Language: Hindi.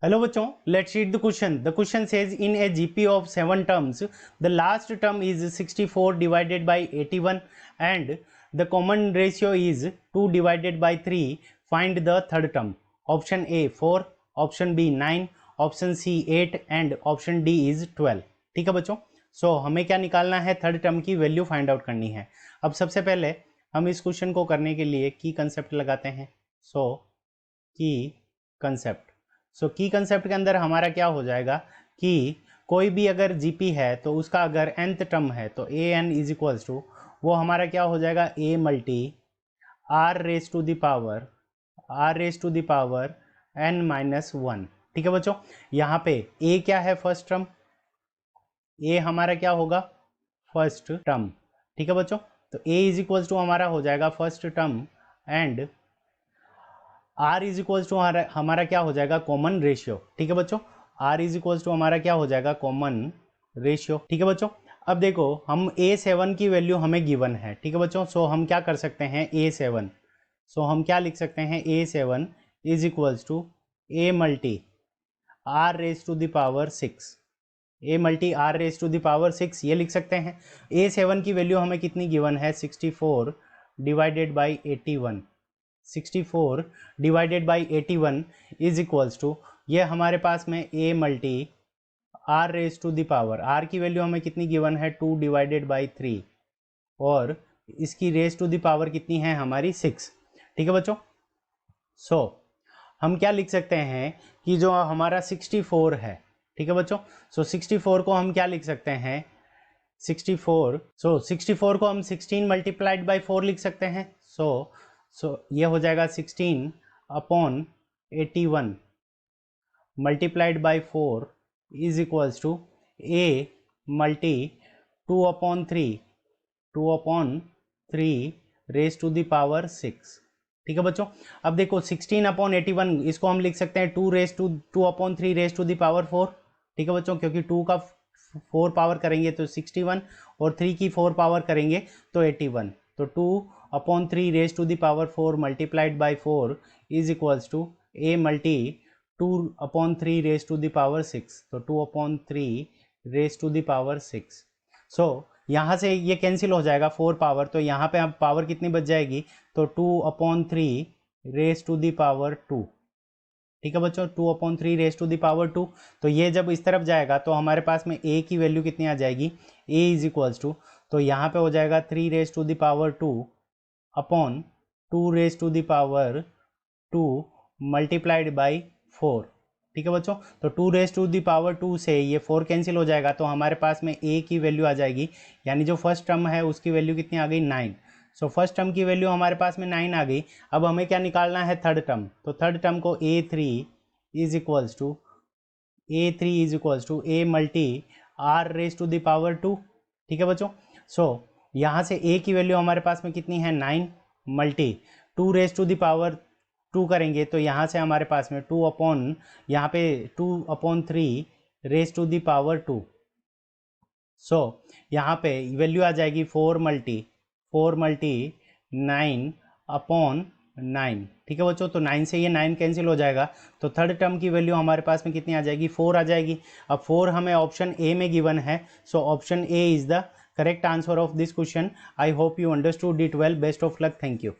हेलो बच्चों, let's read the question. The question says in a GP of 7 terms the last term is 64 divided by 81 and the common ratio is 2 divided by 3। Find the third term. Option A 4, option B 9, option C 8 and option D is 12। ठीक है बच्चों, सो हमें क्या निकालना है, थर्ड टर्म की वैल्यू फाइंड आउट करनी है। अब सबसे पहले हम इस क्वेश्चन को करने के लिए की कंसेप्ट लगाते हैं। सो की कंसेप्ट, की कंसेप्ट के अंदर हमारा क्या हो जाएगा कि कोई भी अगर जीपी है तो उसका अगर nth टर्म है तो a n is equals to वो हमारा क्या हो जाएगा a multi r raise to the power n minus 1। ठीक है बच्चों, यहाँ पे a क्या है, फर्स्ट टर्म। a हमारा क्या होगा, फर्स्ट टर्म। ठीक है बच्चों, तो a इज इक्वल्स टू हमारा हो जाएगा first term and r is equals to हमारा क्या हो जाएगा, कॉमन रेशियो। ठीक है बच्चों, r इज इक्वल्स टू हमारा क्या हो जाएगा, कॉमन रेशियो। ठीक है बच्चों, अब देखो हम a7 की वैल्यू हमें गिवन है। ठीक है बच्चों, सो हम क्या कर सकते हैं, a7, सो हम क्या लिख सकते हैं, a7 is equals to a multi r raise to the power 6, a multi r raise to the power 6 ये लिख सकते हैं। a7 की वैल्यू हमें कितनी गिवन है, 64 divided by 81। 64 divided by 81 is equals to ये हमारे पास में a multi r raise to the power, r की वैल्यू हमें कितनी गिवन है, 2 डिवाइडेड बाई 3 और इसकी रेस टू द पावर कितनी है हमारी 6। ठीक है बच्चों, सो हम क्या लिख सकते हैं कि जो हमारा 64 है, ठीक है बच्चों, सो 64 को हम क्या लिख सकते हैं, 64 को हम 16 मल्टीप्लाइड बाई 4 लिख सकते हैं। सो ये हो जाएगा 16 upon 81 multiplied by 4 is equals to a multi 2 upon 3 raise to the power 6। ठीक है बच्चों, अब देखो 16 अपॉन 81 इसको हम लिख सकते हैं 2 upon 3 raise to the power 4। ठीक है बच्चों, क्योंकि 2 का 4 पावर करेंगे तो 61 और 3 की 4 पावर करेंगे तो 81। तो 2 upon 3 raise to the power 4 मल्टीप्लाइड by 4 is equals to a multi 2 upon 3 raise to the power 6, तो 2 upon 3 raise to the power 6। So यहाँ से ये कैंसिल हो जाएगा 4 पावर, तो यहाँ पे अब पावर कितनी बच जाएगी, तो 2 upon 3 raise to the power 2। ठीक है बच्चों, 2 upon 3 raise to the power 2। तो ये जब इस तरफ जाएगा तो हमारे पास में a की वैल्यू कितनी आ जाएगी, a इज इक्वल्स टू, तो यहाँ पे हो जाएगा 3 raise to the power 2 upon 2 raise to the power 2 multiplied by 4। ठीक है बच्चों, तो 2 रेस टू द पावर 2 से ये 4 कैंसिल हो जाएगा, तो हमारे पास में a की वैल्यू आ जाएगी, यानी जो फर्स्ट टर्म है उसकी वैल्यू कितनी आ गई, 9। सो फर्स्ट टर्म की वैल्यू हमारे पास में 9 आ गई। अब हमें क्या निकालना है, थर्ड टर्म। तो थर्ड टर्म को a3 is equals to a multi r raise to the power 2। ठीक है बच्चों, सो यहाँ से a की वैल्यू हमारे पास में कितनी है, 9 multi 2 raise to the power 2 करेंगे तो यहाँ से हमारे पास में 2 अपॉन यहाँ पे 2 upon 3 raise to the power 2। So यहाँ पे वैल्यू आ जाएगी 4 मल्टी 9 अपॉन 9। ठीक है बच्चों, तो 9 से ये 9 कैंसिल हो जाएगा, तो थर्ड टर्म की वैल्यू हमारे पास में कितनी आ जाएगी, 4 आ जाएगी। अब 4 हमें ऑप्शन ए में गिवन है, so option A is the correct answer of this question. I hope you understood it well. Best of luck, thank you.